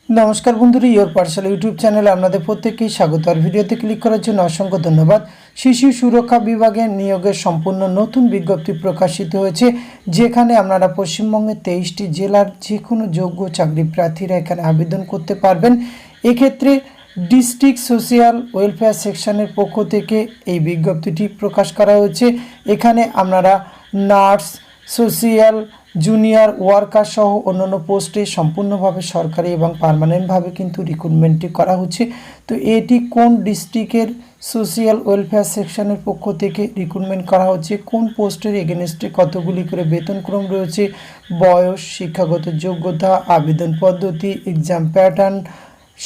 নমস্কার বন্ধুরা, your Pathsala YouTube চ্যানেলে আপনাদের প্রত্যেককেই স্বাগত। আর ভিডিওতে ক্লিক করার জন্য অসংখ্য ধন্যবাদ। শিশু সুরক্ষা বিভাগে নিয়োগের সম্পূর্ণ নতুন বিজ্ঞপ্তি প্রকাশিত হয়েছে, যেখানে আপনারা পশ্চিমবঙ্গের 23টি জেলার যে কোনো যোগ্য চাকরি প্রার্থীরা এখানে আবেদন করতে পারবেন। এক্ষেত্রে ডিস্ট্রিক্ট সোশিয়াল ওয়েলফেয়ার সেকশনের পক্ষ থেকে এই বিজ্ঞপ্তিটি প্রকাশ করা হয়েছে। এখানে আপনারা নার্স, সোশিয়াল, জুনিয়র ওয়ার্কার সহ অন্যান্য পোস্টে সম্পূর্ণভাবে সরকারি এবং পার্মানেন্টভাবে কিন্তু রিক্রুটমেন্টটি করা হচ্ছে। তো এটি কোন ডিস্ট্রিক্টের সোশিয়াল ওয়েলফেয়ার সেকশনের পক্ষ থেকে রিক্রুটমেন্ট করা হচ্ছে, কোন পোস্টের এগেনস্টে কতগুলি করে বেতনক্রম রয়েছে, বয়স, শিক্ষাগত যোগ্যতা, আবেদন পদ্ধতি, এক্সাম প্যাটার্ন,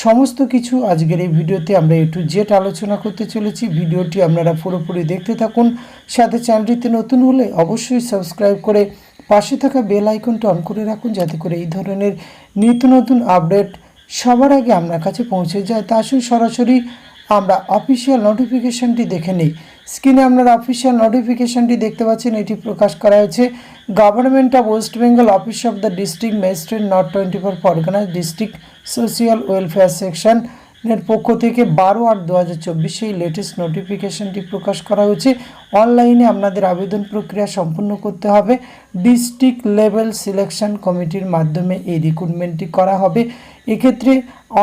সমস্ত কিছু আজকের এই ভিডিওতে আমরা A to Z আলোচনা করতে চলেছি। ভিডিওটি আপনারা পুরোপুরি দেখতে থাকুন। সাথে চ্যানেলটিতে নতুন হলে অবশ্যই সাবস্ক্রাইব করে পাশে থাকা বেল আইকনটি অন করে রাখুন, যাতে করে এই ধরনের নিত্য নতুন আপডেট সবার আগে আপনার কাছে পৌঁছে যায়। তা আসুন সরাসরি আমরা অফিসিয়াল নোটিফিকেশানটি দেখে নিই। স্ক্রিনে আপনারা অফিসিয়াল নোটিফিকেশানটি দেখতে পাচ্ছেন। এটি প্রকাশ করা হয়েছে government of West Bengal, office of the district magistrate, north 24 Pargana, district social welfare সেকশনের পক্ষ থেকে 12/8/2024 এই লেটেস্ট নোটিফিকেশানটি প্রকাশ করা হয়েছে। অনলাইনে আপনাদের আবেদন প্রক্রিয়া সম্পূর্ণ করতে হবে। ডিস্ট্রিক্ট লেভেল সিলেকশন কমিটির মাধ্যমে এই রিক্রুটমেন্টটি করা হবে। এক্ষেত্রে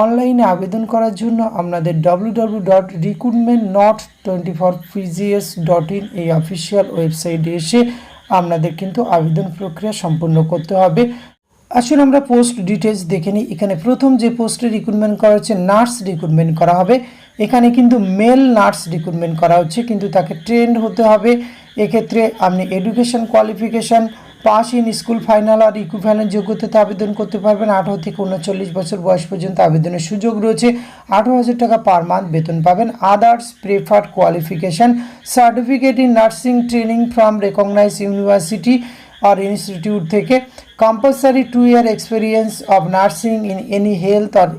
অনলাইনে আবেদন করার জন্য আপনাদের www.recruitment.not24pgs.in এই অফিসিয়াল ওয়েবসাইটে এসে আপনাদের কিন্তু আবেদন প্রক্রিয়া সম্পূর্ণ করতে হবে। আসলে আমরা পোস্ট ডিটেলস দেখে নিই। এখানে প্রথম যে পোস্টে রিক্রুটমেন্ট করা হচ্ছে, নার্স রিক্রুটমেন্ট করা হবে। এখানে কিন্তু মেল নার্স রিক্রুটমেন্ট করা হচ্ছে, কিন্তু তাকে ট্রেন্ড হতে হবে। এক্ষেত্রে আপনি education qualification pass in school final আর ইকুইভ্যালেন্ট যোগ্যতাতে আবেদন করতে পারবেন। 18 থেকে 39 বছর বয়স পর্যন্ত আবেদনের সুযোগ রয়েছে। 18,000 টাকা পার মান্থ বেতন পাবেন। Others preferred qualification certificate in nursing training from recognise university আর ইনস্টিটিউট থেকে, compulsory 2 year experience of nursing in any health আর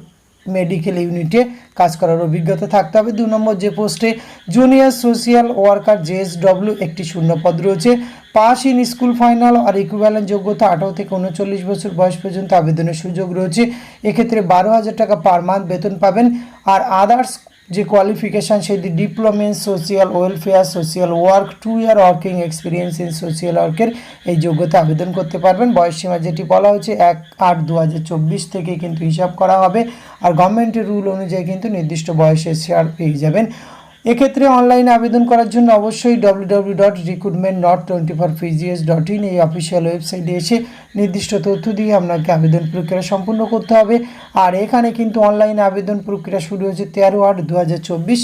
মেডিকেল ইউনিটে কাজ করার অভিজ্ঞতা থাকতে হবে। 2 নম্বর যে পোস্টে জুনিয়র সোশিয়াল ওয়ার্কার JSW একটি শূন্যপদ রয়েছে। পাস ইন স্কুল ফাইনাল আর ইকুইভ্যালেন্ট যোগ্যতা, 18 থেকে 39 বছর বয়স পর্যন্ত আবেদনের সুযোগ রয়েছে। এক্ষেত্রে 12,000 টাকা পার মান্থ বেতন পাবেন। আর আদার্স যে কোয়ালিফিকেশান সেটি diploma in social welfare, social work, 2 year working experience in social ওয়ার্কের এই যোগ্যতা আবেদন করতে পারবেন। বয়সসীমা যেটি বলা হয়েছে 1/8/2024 থেকে কিন্তু হিসাব করা হবে। আর গভর্নমেন্টের রুল অনুযায়ী কিন্তু নির্দিষ্ট বয়সে শেয়ার পেয়ে যাবেন। এক্ষেত্রে অনলাইনে আবেদন করার জন্য অবশ্যই www.recruitment.not24pgs.in এই অফিসিয়াল ওয়েবসাইটে এসে নির্দিষ্ট তথ্য দিয়ে আপনাকে আবেদন প্রক্রিয়া সম্পূর্ণ করতে হবে। আর এখানে কিন্তু অনলাইনে আবেদন প্রক্রিয়া শুরু হয়েছে 13/8/2024।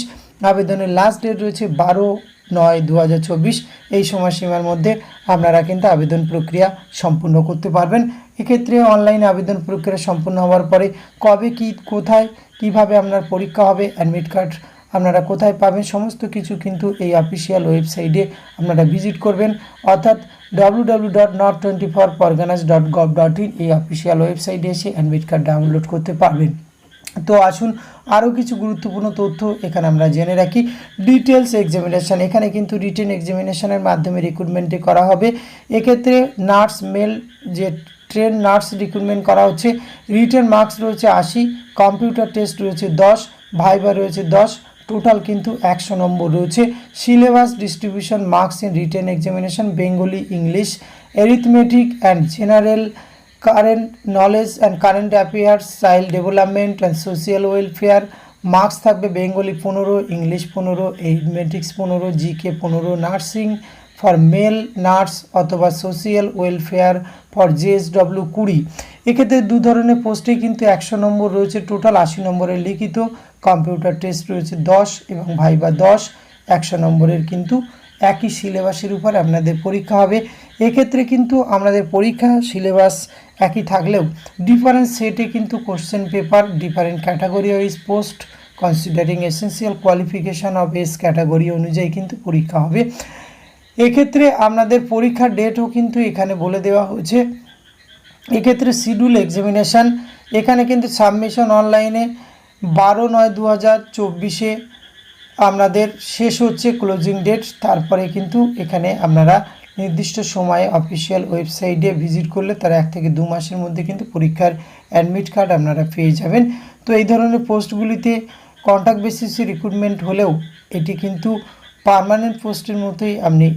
আবেদনের লাস্ট ডেট রয়েছে 12/9/2024। এই সময়সীমার মধ্যে আপনারা কিন্তু আবেদন প্রক্রিয়া সম্পূর্ণ করতে পারবেন। এক্ষেত্রে অনলাইনে আবেদন প্রক্রিয়া সম্পূর্ণ হওয়ার পরে কবে কি, কোথায়, কিভাবে আপনার পরীক্ষা হবে, অ্যাডমিট কার্ড আপনারা কোথায় পাবেন, সমস্ত কিছু কিন্তু এই অফিসিয়াল ওয়েবসাইটে আপনারা ভিজিট করবেন, অর্থাৎ www.north24parganas.gov.in এই অফিসিয়াল ওয়েবসাইটে এসে অ্যাডমিট কার্ড ডাউনলোড করতে পারবেন। তো আসুন আরও কিছু গুরুত্বপূর্ণ তথ্য এখানে আমরা জেনে রাখি। ডিটেলস এক্সামিনেশান, এখানে কিন্তু রিটেন এক্সামিনেশানের মাধ্যমে রিক্রুটমেন্টটি করা হবে। এক্ষেত্রে নার্স মেল যে ট্রেন নার্স রিক্রুটমেন্ট করা হচ্ছে, রিটেন মার্কস রয়েছে 80, কম্পিউটার টেস্ট রয়েছে 10, ভাইবা রয়েছে 10, টোটাল কিন্তু 100 নম্বর রয়েছে। Syllabus distribution marks in written examination Bengali, English, arithmetic and general, current knowledge and current affairs, child development and social welfare marks থাকবে Bengali 15, English 15, arithmetics 15, GK 15, nursing for male nurse অথবা social welfare for JSW 20। এক্ষেত্রে 2 ধরনের পোস্টে কিন্তু 100 নম্বর রয়েছে, total 80 নম্বরের লিখিত, কম্পিউটার টেস্ট রয়েছে 10 এবং ভাইবা 10, 100 নম্বরের কিন্তু একই সিলেবাসের উপর আপনাদের পরীক্ষা হবে। এক্ষেত্রে কিন্তু আমাদের পরীক্ষা সিলেবাস একই থাকলেও ডিফারেন্ট সেটে কিন্তু question paper different category wise post considering essential qualification of S category অনুযায়ী কিন্তু পরীক্ষা হবে। এক্ষেত্রে আপনাদের পরীক্ষার ডেটও কিন্তু এখানে বলে দেওয়া হয়েছে। এক্ষেত্রে শিডিউল এক্সামিনেশান, এখানে কিন্তু সাবমিশন অনলাইনে 12/9/2024 আপনাদের শেষ হচ্ছে ক্লোজিং ডেট। তারপরে কিন্তু এখানে আপনারা নির্দিষ্ট সময়ে অফিসিয়াল ওয়েবসাইটে ভিজিট করলে তারা 1 থেকে 2 মাসের মধ্যে কিন্তু পরীক্ষার অ্যাডমিট কার্ড আপনারা পেয়ে যাবেন। তো এই ধরনের পোস্টগুলিতে কন্ট্রাক্ট বেসিসে রিক্রুটমেন্ট হলেও এটি কিন্তু পার্মানেন্ট পোস্টের মতোই আপনি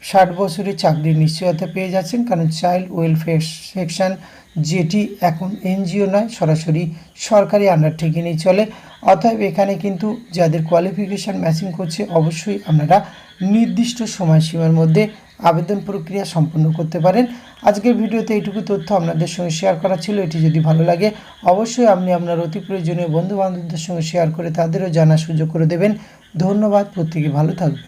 60 বছরের চাকরির নিশ্চয়তা পেয়ে যাচ্ছেন, কারণ চাইল্ড ওয়েলফেয়ার সেকশন যেটি এখন এনজিও নয়, সরাসরি সরকারি আন্ডারটেকিংয়েই চলে। অতএব এখানে কিন্তু যাদের কোয়ালিফিকেশান ম্যাচিং করছে অবশ্যই আপনারা নির্দিষ্ট সময়সীমার মধ্যে আবেদন প্রক্রিয়া সম্পন্ন করতে পারেন। আজকের ভিডিওতে এইটুকু তথ্য আপনাদের সঙ্গে শেয়ার করা ছিল। এটি যদি ভালো লাগে অবশ্যই আপনি আপনার অতি প্রয়োজনীয় বন্ধুবান্ধবদের সঙ্গে শেয়ার করে তাদেরও জানার সুযোগ করে দেবেন। ধন্যবাদ, প্রত্যেকে ভালো থাকবেন।